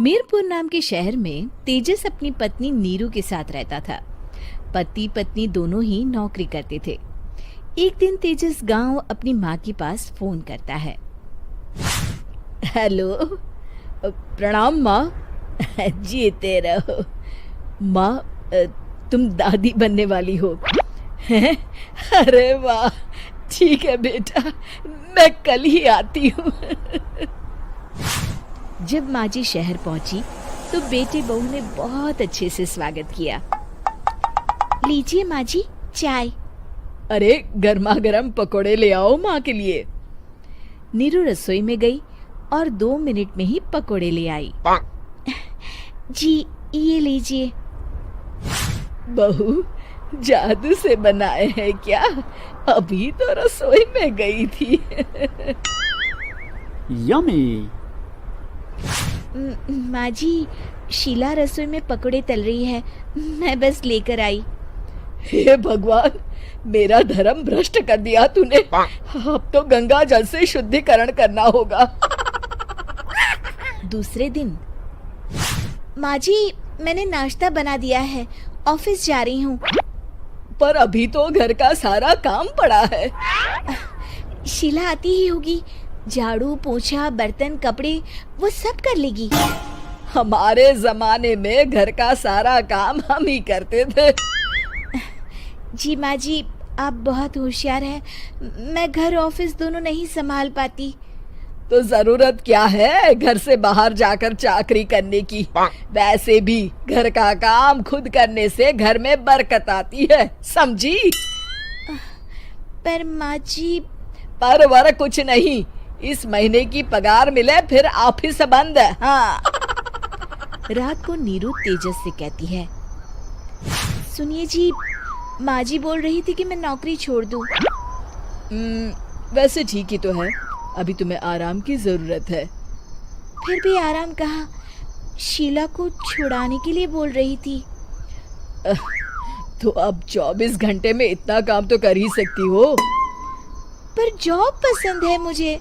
मीरपुर नाम के शहर में तेजस अपनी पत्नी नीरू के साथ रहता था। पति पत्नी दोनों ही नौकरी करते थे। एक दिन तेजस गांव अपनी माँ के पास फोन करता है। हेलो, प्रणाम माँ। जीते रहो माँ, तुम दादी बनने वाली हो हैं? अरे वाह, ठीक है बेटा, मैं कल ही आती हूँ। जब माँ जी शहर पहुंची तो बेटे बहू ने बहुत अच्छे से स्वागत किया। लीजिए माँ जी, चाय। अरे गर्मा गर्म पकोड़े ले आओ माँ के लिए। नीरू रसोई में गई और 2 मिनट में ही पकोड़े ले आई। जी ये लीजिए। बहू, जादू से बनाए हैं क्या? अभी तो रसोई में गई थी। यम्मी। माँ जी, शीला रसोई में पकोड़े तल रही है, मैं बस लेकर आई। हे भगवान, मेरा धर्म भ्रष्ट कर दिया तूने। अब तो गंगा जल से शुद्धिकरण करना होगा। दूसरे दिन, माँ जी मैंने नाश्ता बना दिया है, ऑफिस जा रही हूँ। पर अभी तो घर का सारा काम पड़ा है। शीला आती ही होगी, झाड़ू पोछा बर्तन कपड़े वो सब कर लेगी। हमारे जमाने में घर का सारा काम हम ही करते थे। जी माँ जी, आप बहुत होशियार हैं, मैं घर ऑफिस दोनों नहीं संभाल पाती। तो जरूरत क्या है घर से बाहर जाकर चाकरी करने की? वैसे भी घर का काम खुद करने से घर में बरकत आती है, समझी? पर माँ जी। पर वर कुछ नहीं, इस महीने की पगार मिले फिर ऑफिस बंद। हाँ। रात को नीरू तेजस से कहती है, सुनिए जी, माँ जी बोल रही थी कि मैं नौकरी छोड़ दूं। वैसे ठीक ही तो है, अभी तुम्हें आराम की जरूरत है। फिर भी आराम कहाँ, शीला को छुड़ाने के लिए बोल रही थी। तो अब 24 घंटे में इतना काम तो कर ही सकती हो। पर जॉब पसंद है मुझे,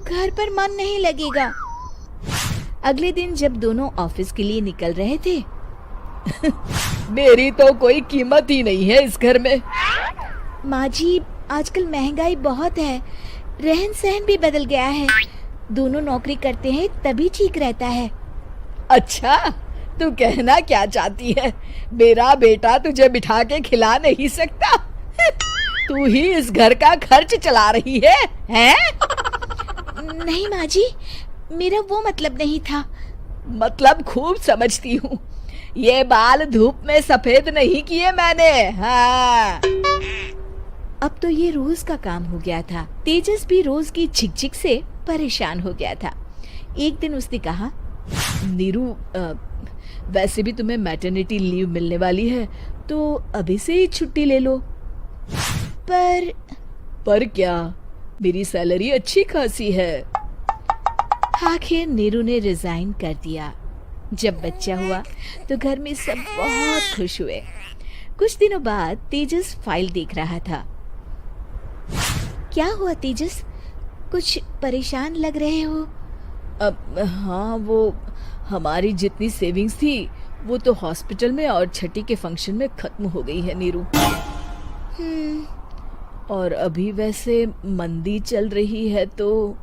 घर पर मन नहीं लगेगा। अगले दिन जब दोनों ऑफिस के लिए निकल रहे थे, मेरी तो कोई कीमत ही नहीं है इस घर में। माँ जी, आजकल महंगाई बहुत है, रहन सहन भी बदल गया है, दोनों नौकरी करते हैं तभी ठीक रहता है। अच्छा, तू कहना क्या चाहती है? मेरा बेटा तुझे बिठा के खिला नहीं सकता? तू ही इस घर का खर्च चला रही है, हैं? नहीं माँ जी, मेरा वो मतलब नहीं था। मतलब खूब समझती हूँ, ये बाल धूप में सफेद नहीं किए मैंने। हाँ। अब तो ये रोज का काम हो गया था। तेजस भी रोज की झिकझिक से परेशान हो गया था। एक दिन उसने कहा, नीरू, वैसे भी तुम्हें मैटरनिटी लीव मिलने वाली है, तो अभी से ही छुट्टी ले लो। पर क्या, मेरी सैलरी अच्छी खासी है। आखिर नीरू ने रिजाइन कर दिया। जब बच्चा हुआ तो घर में सब बहुत खुश हुए। कुछ दिनों बाद तेजस फाइल देख रहा था। क्या हुआ तेजस, कुछ परेशान लग रहे हो? हाँ, वो हमारी जितनी सेविंग्स थी वो तो हॉस्पिटल में और छठी के फंक्शन में खत्म हो गई है नीरू। और अभी वैसे मंदी चल रही है तो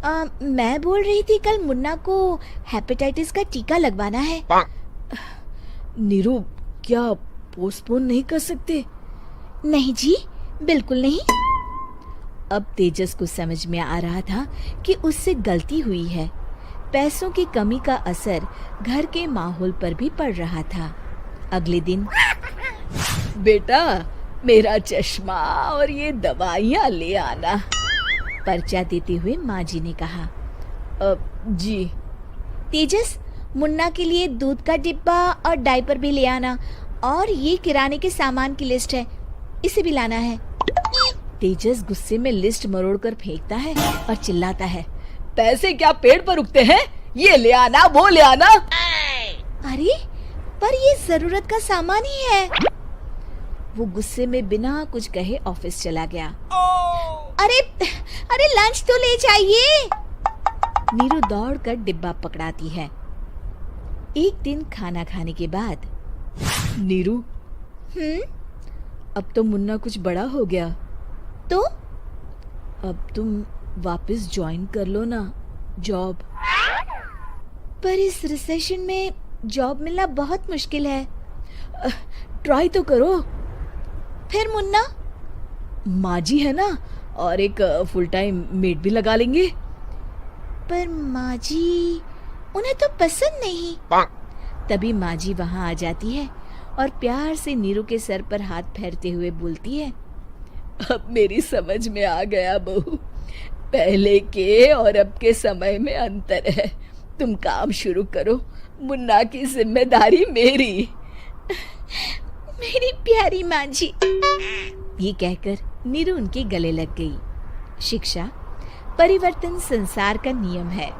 मैं बोल रही थी कल मुन्ना को हेपेटाइटिस का टीका लगवाना है। नीरू, क्या पोस्टपोन नहीं कर सकते? नहीं जी, बिल्कुल नहीं। अब तेजस को समझ में आ रहा था कि उससे गलती हुई है। पैसों की कमी का असर घर के माहौल पर भी पड़ रहा था। अगले दिन, बेटा मेरा चश्मा और ये दवाइयाँ ले आना, पर्चा देते हुए माँ जी ने कहा। जी। तेजस, मुन्ना के लिए दूध का डिब्बा और डायपर भी ले आना, और ये किराने के सामान की लिस्ट है, इसे भी लाना है। तेजस गुस्से में लिस्ट मरोड़कर फेंकता है और चिल्लाता है, पैसे क्या पेड़ पर उगते हैं? ये ले आना, वो ले आना। अरे पर ये जरूरत का सामान ही है। वो गुस्से में बिना कुछ कहे ऑफिस चला गया। अरे लंच तो ले जाइए। नीरू दौड़कर डिब्बा पकड़ाती है। एक दिन खाना खाने के बाद, नीरू, अब तो मुन्ना कुछ बड़ा हो गया, तो अब तुम वापस ज्वाइन कर लो ना जॉब। पर इस रिसेशन में जॉब मिलना बहुत मुश्किल है। ट्राई तो करो। फिर मुन्ना? माँ जी है ना, और एक फुल टाइम मेड भी लगा लेंगे। पर माँ जी, उन्हें तो पसंद नहीं। तभी माँ जी वहाँ आ जाती है और प्यार से नीरू के सर पर हाथ फेरते हुए बोलती है, अब मेरी समझ में आ गया बहू, पहले के और अब के समय में अंतर है। तुम काम शुरू करो, मुन्ना की जिम्मेदारी मेरी। मेरी प्यारी माँ जी। ये कहकर नीरू उनके गले लग गई। शिक्षा, परिवर्तन संसार का नियम है,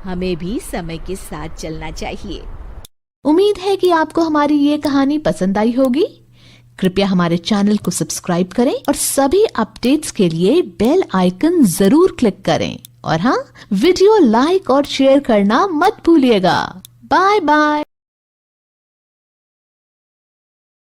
हमें भी समय के साथ चलना चाहिए। उम्मीद है कि आपको हमारी ये कहानी पसंद आई होगी। कृपया हमारे चैनल को सब्सक्राइब करें और सभी अपडेट्स के लिए बेल आइकन जरूर क्लिक करें। और हाँ, वीडियो लाइक और शेयर करना मत भूलिएगा। Bye bye.